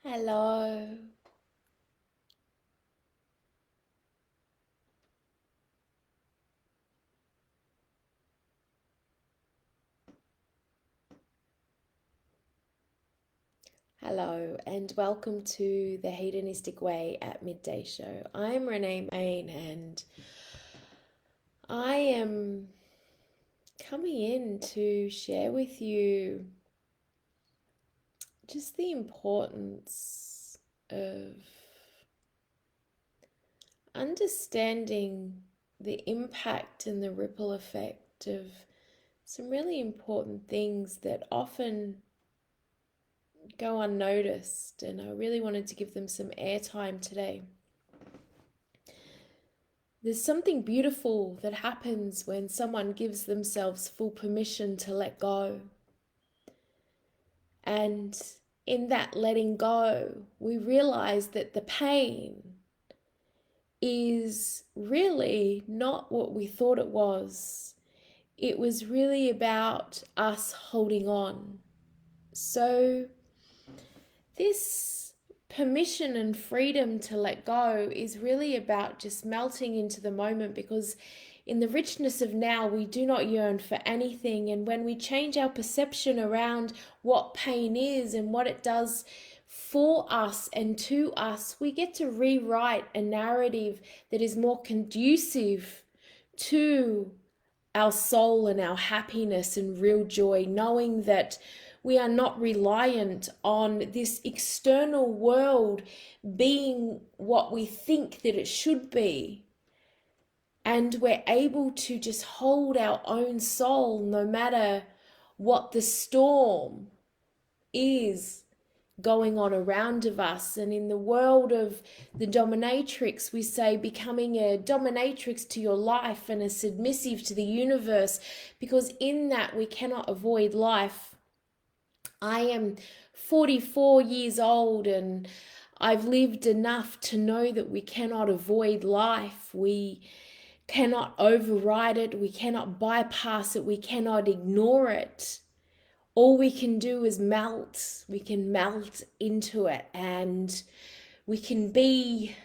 Hello. Hello, and welcome to the Hedonistic Way at Midday Show. I'm Renee Main, and I am coming in to share with you just the importance of understanding the impact and the ripple effect of some really important things that often go unnoticed, and I really wanted to give them some airtime today. There's something beautiful that happens when someone gives themselves full permission to let go. And in that letting go, we realize that the pain is really not what we thought it was. It was really about us holding on. So, this permission and freedom to let go is really about just melting into the moment, because in the richness of now, we do not yearn for anything. And when we change our perception around what pain is and what it does for us and to us, we get to rewrite a narrative that is more conducive to our soul and our happiness and real joy, knowing that we are not reliant on this external world being what we think that it should be. And we're able to just hold our own soul no matter what the storm is going on around of us. And in the world of the dominatrix, we say becoming a dominatrix to your life and a submissive to the universe, because in that we cannot avoid life. I am 44 years old, and I've lived enough to know that we cannot avoid life. We cannot override it. We cannot bypass it. We cannot ignore it. All we can do is melt. We can melt into it, and we can be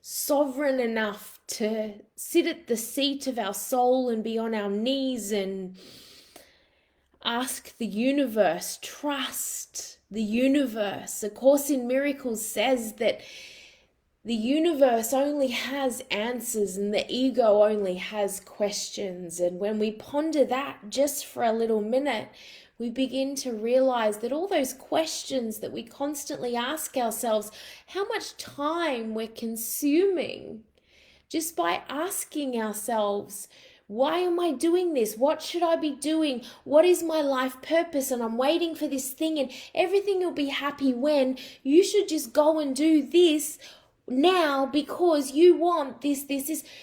sovereign enough to sit at the seat of our soul and be on our knees and ask the universe, trust the universe. A Course in Miracles says that the universe only has answers and the ego only has questions. And when we ponder that just for a little minute, we begin to realize that all those questions that we constantly ask ourselves, how much time we're consuming just by asking ourselves, why am I doing this? What should I be doing? What is my life purpose? And I'm waiting for this thing, and everything will be happy when you should just go and do this now because you want this.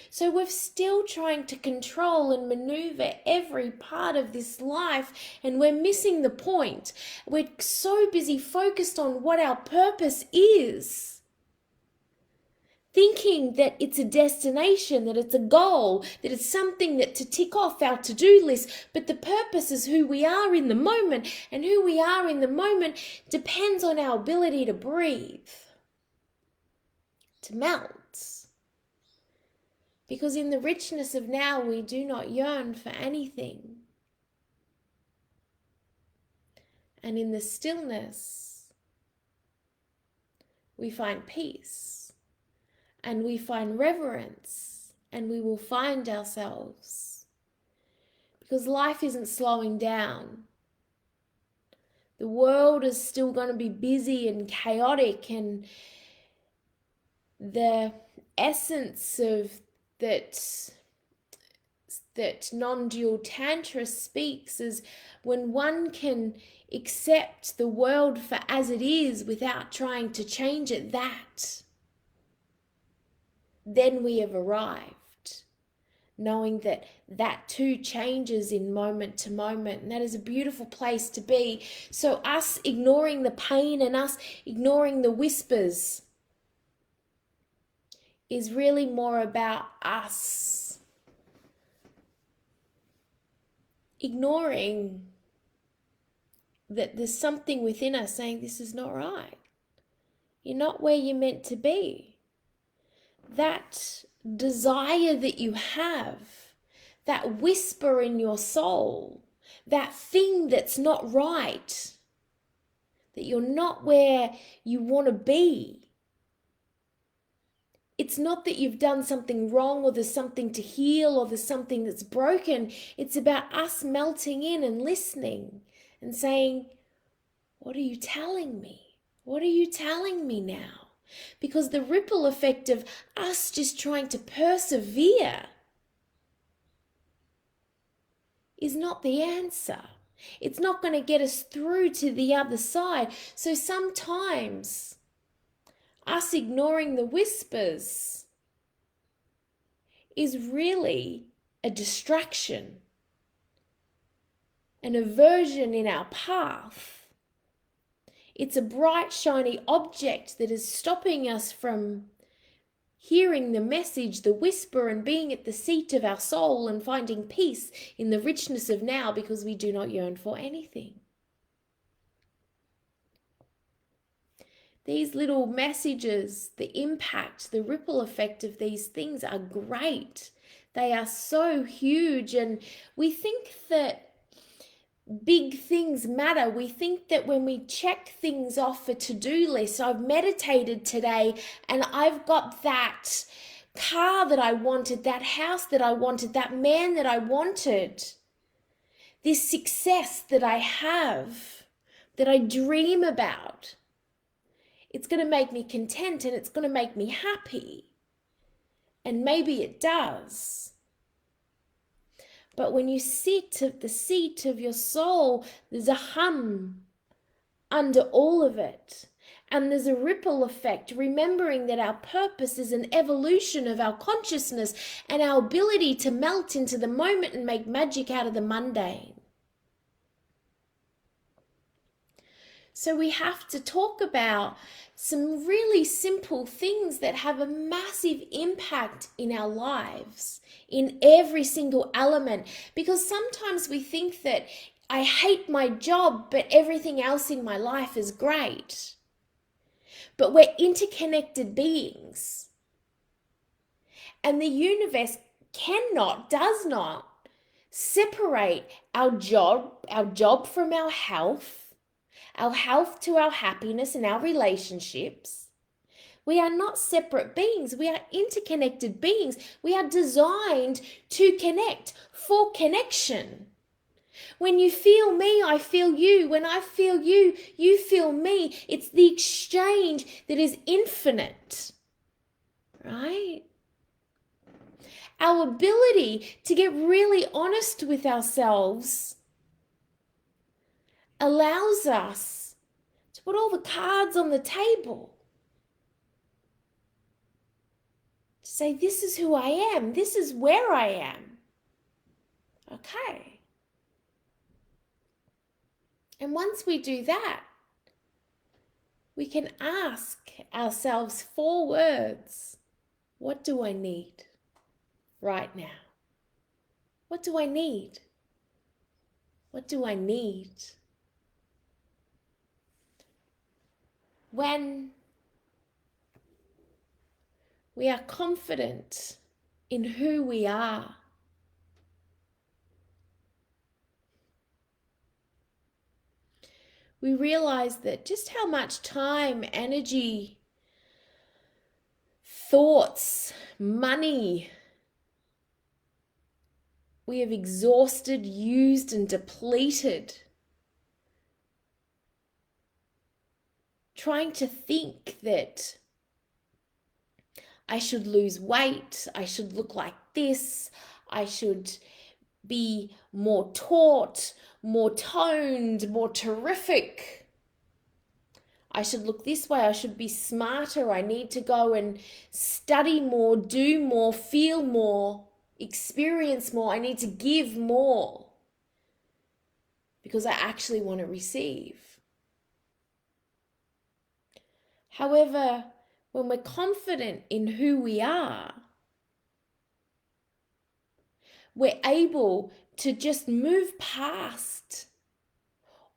So we're still trying to control and maneuver every part of this life, and we're missing the point. We're so busy focused on what our purpose is, thinking that it's a destination, that it's a goal, that it's something that to tick off our to-do list. But the purpose is who we are in the moment, and who we are in the moment depends on our ability to breathe, to melt. Because in the richness of now, we do not yearn for anything. And in the stillness, we find peace. And we find reverence, and we will find ourselves. Because life isn't slowing down. The world is still going to be busy and chaotic, and the essence of that non-dual tantra speaks is when one can accept the world for as it is without trying to change it, that then we have arrived, knowing that that too changes in moment to moment. And that is a beautiful place to be. So us ignoring the pain and us ignoring the whispers is really more about us ignoring that there's something within us saying this is not right. You're not where you're meant to be. That desire that you have, that whisper in your soul, that thing that's not right, that you're not where you want to be. It's not that you've done something wrong or there's something to heal or there's something that's broken. It's about us melting in and listening and saying, what are you telling me? What are you telling me now? Because the ripple effect of us just trying to persevere is not the answer. It's not going to get us through to the other side. So sometimes us ignoring the whispers is really a distraction, an aversion in our path. It's a bright, shiny object that is stopping us from hearing the message, the whisper, and being at the seat of our soul and finding peace in the richness of now because we do not yearn for anything. These little messages, the impact, the ripple effect of these things are great. They are so huge, and we think that big things matter. We think that when we check things off a to-do list, I've meditated today and I've got that car that I wanted, that house that I wanted, that man that I wanted, this success that I have, that I dream about. It's going to make me content and it's going to make me happy. And maybe it does. But when you sit at the seat of your soul, there's a hum under all of it. And there's a ripple effect, remembering that our purpose is an evolution of our consciousness and our ability to melt into the moment and make magic out of the mundane. So we have to talk about some really simple things that have a massive impact in our lives, in every single element. Because sometimes we think that I hate my job, but everything else in my life is great. But we're interconnected beings. And the universe does not separate our job from our health to our happiness and our relationships. We are not separate beings. We are interconnected beings. We are designed to connect, for connection. When you feel me, I feel you. When I feel you, you feel me. It's the exchange that is infinite, right? Our ability to get really honest with ourselves allows us to put all the cards on the table. To say, this is who I am. This is where I am. Okay. And once we do that, we can ask ourselves 4 words. What do I need right now? What do I need? What do I need? When we are confident in who we are, we realize that just how much time, energy, thoughts, money we have exhausted, used, and depleted trying to think that I should lose weight, I should look like this, I should be more taut, more toned, more terrific. I should look this way, I should be smarter, I need to go and study more, do more, feel more, experience more, I need to give more because I actually want to receive. However, when we're confident in who we are, we're able to just move past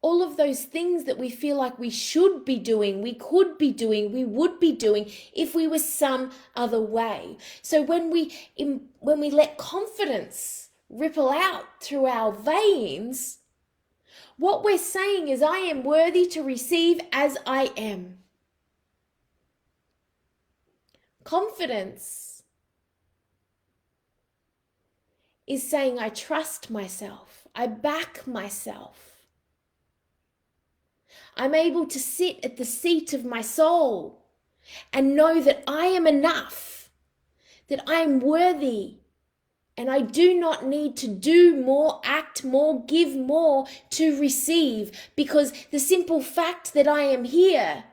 all of those things that we feel like we should be doing, we could be doing, we would be doing if we were some other way. So when we let confidence ripple out through our veins, what we're saying is, I am worthy to receive as I am. Confidence is saying, I trust myself, I back myself. I'm able to sit at the seat of my soul and know that I am enough, that I am worthy, and I do not need to do more, act more, give more to receive, because the simple fact that I am here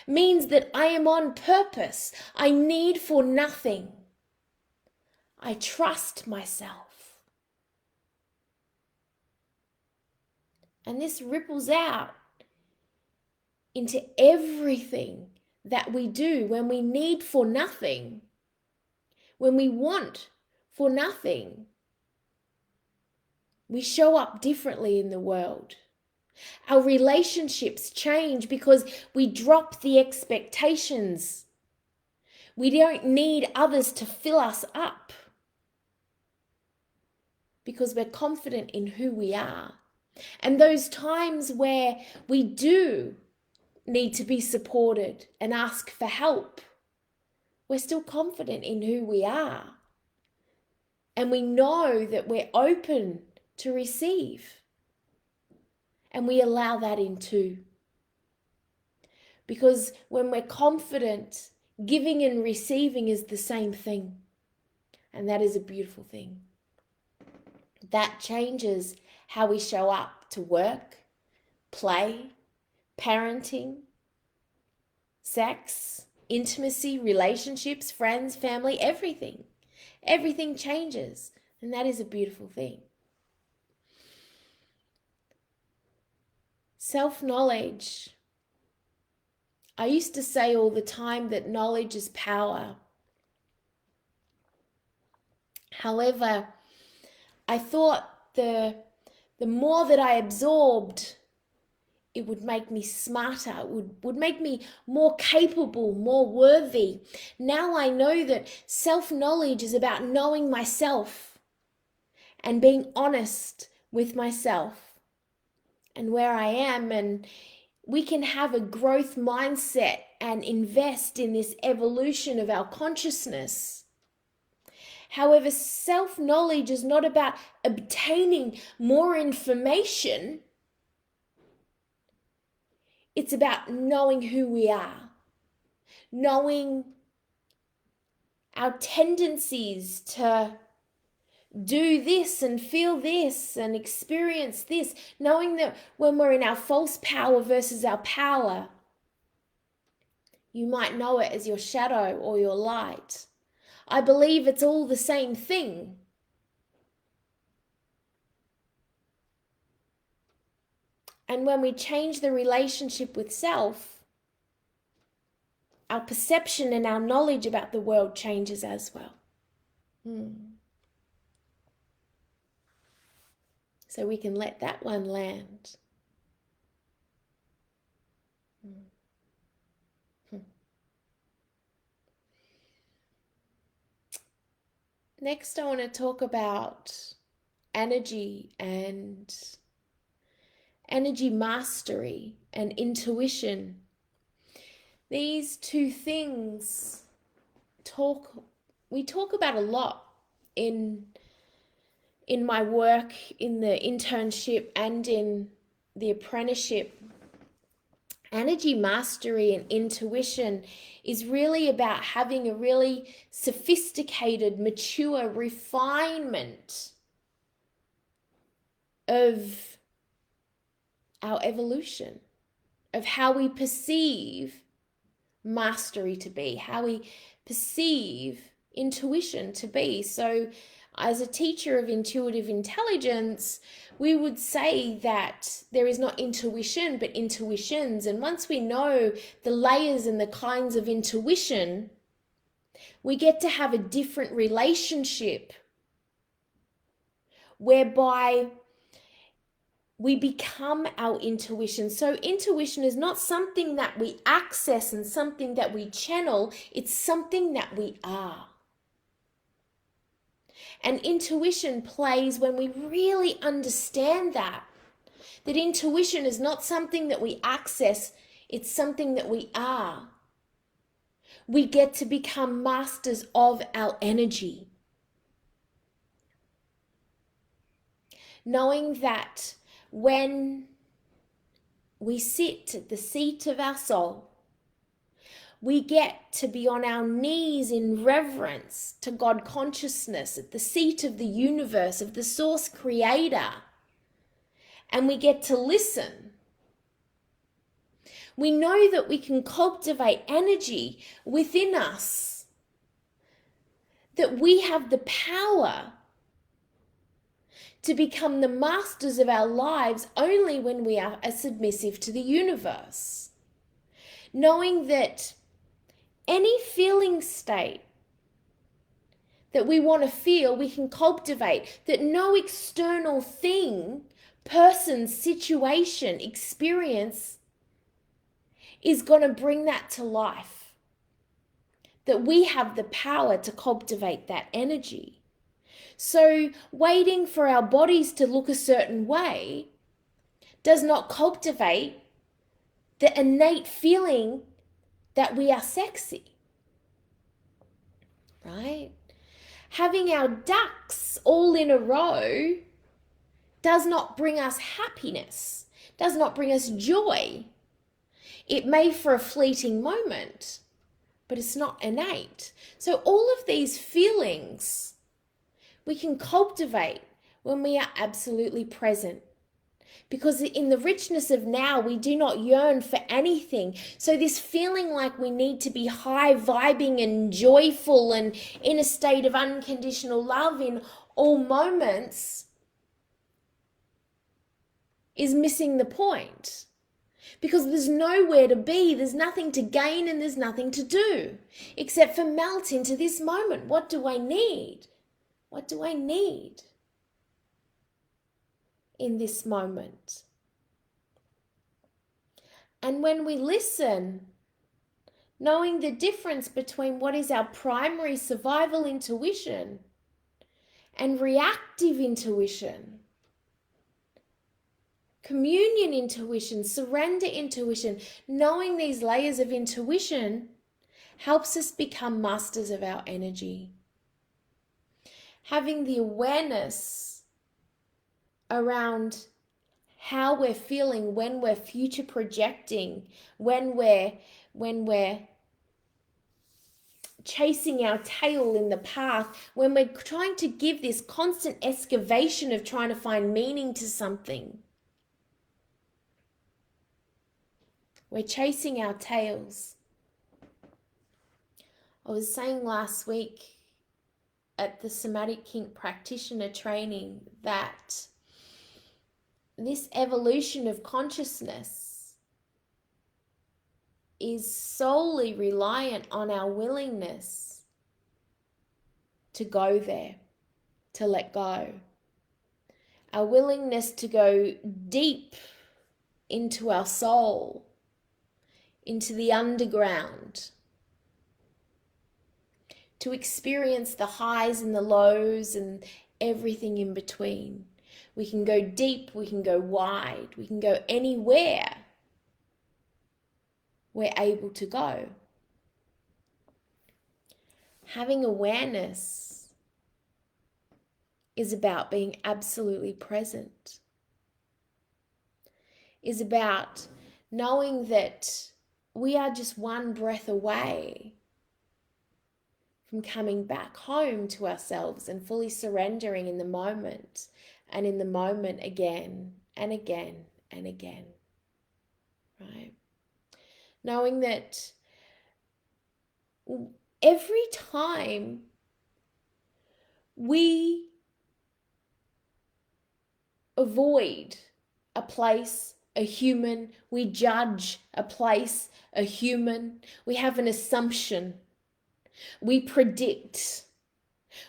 means that I am on purpose. I need for nothing. I trust myself. And this ripples out into everything that we do when we need for nothing, when we want for nothing. We show up differently in the world. Our relationships change because we drop the expectations. We don't need others to fill us up because we're confident in who we are. And those times where we do need to be supported and ask for help, we're still confident in who we are. And we know that we're open to receive. And we allow that in too. Because when we're confident, giving and receiving is the same thing. And that is a beautiful thing. That changes how we show up to work, play, parenting, sex, intimacy, relationships, friends, family, everything. Everything changes, and that is a beautiful thing. Self-knowledge. I used to say all the time that knowledge is power. However, I thought the more that I absorbed, it would make me smarter, it would make me more capable, more worthy. Now I know that self-knowledge is about knowing myself and being honest with myself and where I am, and we can have a growth mindset and invest in this evolution of our consciousness. However, self-knowledge is not about obtaining more information. It's about knowing who we are, knowing our tendencies to do this and feel this and experience this, knowing that when we're in our false power versus our power, you might know it as your shadow or your light. I believe it's all the same thing. And when we change the relationship with self, our perception and our knowledge about the world changes as well. So we can let that one land. Next, I want to talk about energy and energy mastery and intuition. These two things we talk about a lot in my work, in the internship and in the apprenticeship. Energy mastery and intuition is really about having a really sophisticated, mature refinement of our evolution, of how we perceive mastery to be, how we perceive intuition to be. So as a teacher of intuitive intelligence, we would say that there is not intuition, but intuitions. And once we know the layers and the kinds of intuition, we get to have a different relationship whereby we become our intuition. So intuition is not something that we access and something that we channel, it's something that we are. And intuition plays when we really understand that intuition is not something that we access, it's something that we are. We get to become masters of our energy. Knowing that when we sit at the seat of our soul, we get to be on our knees in reverence to God consciousness at the seat of the universe, of the source creator, and we get to listen. We know that we can cultivate energy within us, that we have the power to become the masters of our lives only when we are submissive to the universe. Knowing that any feeling state that we want to feel, we can cultivate, that no external thing, person, situation, experience is going to bring that to life. That we have the power to cultivate that energy. So waiting for our bodies to look a certain way does not cultivate the innate feeling that we are sexy, right? Having our ducks all in a row does not bring us happiness, does not bring us joy. It may for a fleeting moment, but it's not innate. So all of these feelings we can cultivate when we are absolutely present. Because in the richness of now, we do not yearn for anything. So this feeling like we need to be high vibing and joyful and in a state of unconditional love in all moments is missing the point. Because there's nowhere to be, there's nothing to gain and there's nothing to do except for melt into this moment. What do I need? What do I need in this moment? And when we listen, knowing the difference between what is our primary survival intuition and reactive intuition, communion intuition, surrender intuition, knowing these layers of intuition helps us become masters of our energy. Having the awareness around how we're feeling when we're future projecting, when we're chasing our tail in the path, when we're trying to give this constant excavation of trying to find meaning to something. We're chasing our tails. I was saying last week at the Somatic Kink practitioner training that this evolution of consciousness is solely reliant on our willingness to go there, to let go. Our willingness to go deep into our soul, into the underground, to experience the highs and the lows and everything in between. We can go deep, we can go wide, we can go anywhere we're able to go. Having awareness is about being absolutely present, is about knowing that we are just one breath away from coming back home to ourselves and fully surrendering in the moment, and in the moment again and again and again, right? Knowing that every time we avoid a place, a human, we judge a place, a human, we have an assumption, we predict,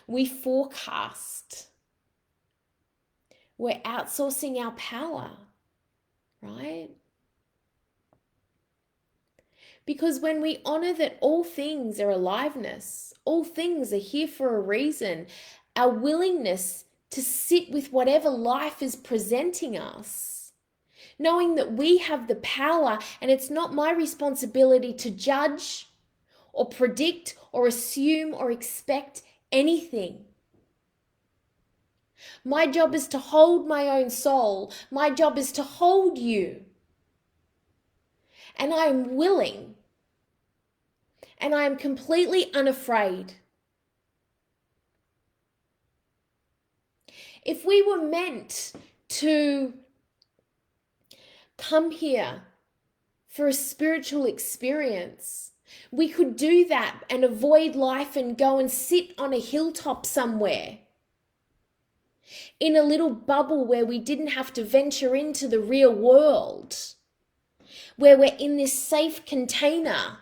we forecast, we're outsourcing our power, right? Because when we honor that all things are aliveness, all things are here for a reason, our willingness to sit with whatever life is presenting us, knowing that we have the power and it's not my responsibility to judge or predict or assume or expect anything. My job is to hold my own soul. My job is to hold you. And I am willing. And I am completely unafraid. If we were meant to come here for a spiritual experience, we could do that and avoid life and go and sit on a hilltop somewhere in a little bubble where we didn't have to venture into the real world, where we're in this safe container.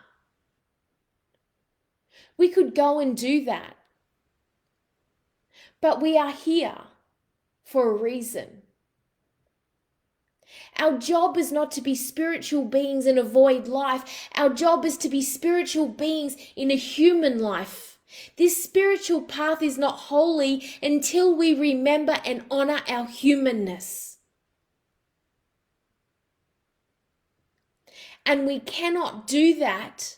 We could go and do that. But we are here for a reason. Our job is not to be spiritual beings and avoid life. Our job is to be spiritual beings in a human life. This spiritual path is not holy until we remember and honor our humanness. And we cannot do that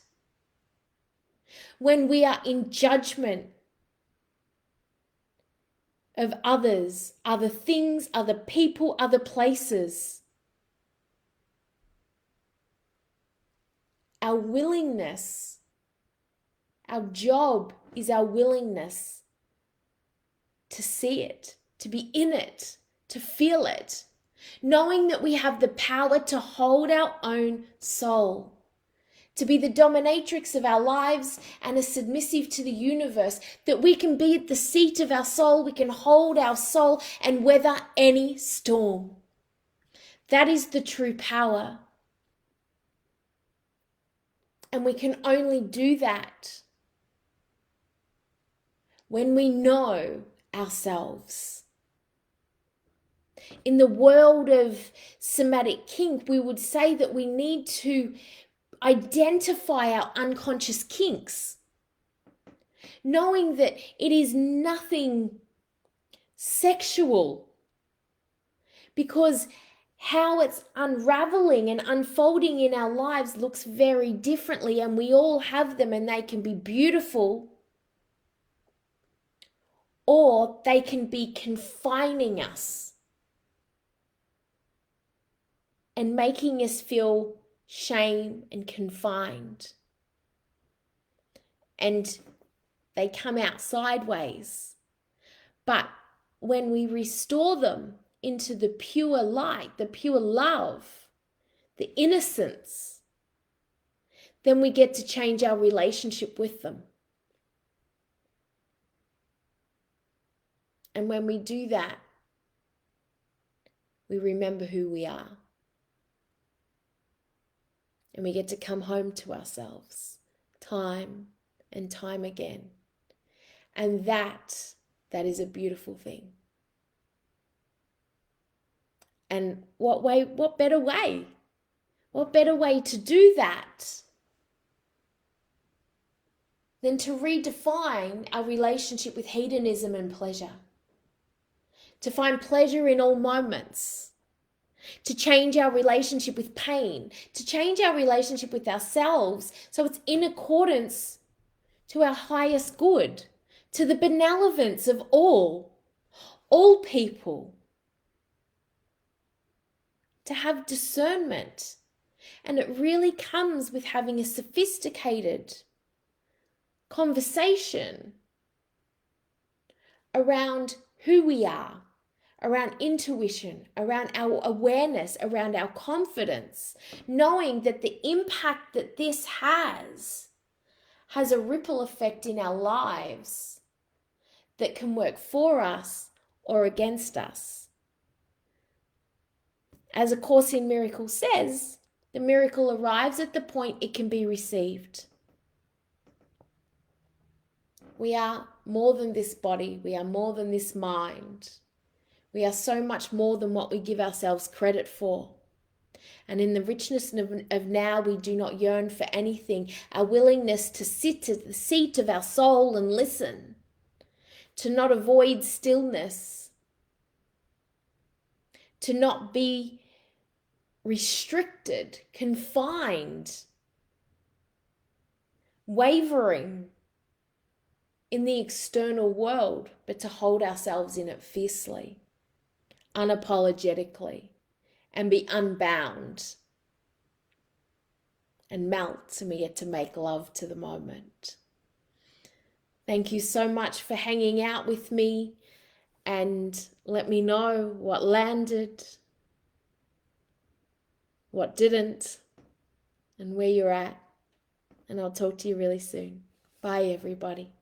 when we are in judgment of others, other things, other people, other places. Our willingness, our job is our willingness to see it, to be in it, to feel it, knowing that we have the power to hold our own soul, to be the dominatrix of our lives and a submissive to the universe, that we can be at the seat of our soul, we can hold our soul and weather any storm. That is the true power. And we can only do that when we know ourselves. In the world of somatic kink, we would say that we need to identify our unconscious kinks, knowing that it is nothing sexual, because how it's unraveling and unfolding in our lives looks very differently, and we all have them, and they can be beautiful or they can be confining us and making us feel shame and confined. And they come out sideways. But when we restore them into the pure light, the pure love, the innocence, then we get to change our relationship with them. And when we do that, we remember who we are. And we get to come home to ourselves time and time again. And that is a beautiful thing. And what better way? What better way to do that than to redefine our relationship with hedonism and pleasure? To find pleasure in all moments. To change our relationship with pain. To change our relationship with ourselves so it's in accordance to our highest good. To the benevolence of all people. To have discernment. And it really comes with having a sophisticated conversation around who we are, around intuition, around our awareness, around our confidence, knowing that the impact that this has a ripple effect in our lives that can work for us or against us. As A Course in Miracles says, the miracle arrives at the point it can be received. We are more than this body. We are more than this mind. We are so much more than what we give ourselves credit for. And in the richness of now, we do not yearn for anything. Our willingness to sit at the seat of our soul and listen, to not avoid stillness, to not be restricted, confined, wavering in the external world, but to hold ourselves in it fiercely, unapologetically, and be unbound and melt, and we get to make love to the moment. Thank you so much for hanging out with me, and let me know what landed, what didn't, and where you're at. And I'll talk to you really soon. Bye, everybody.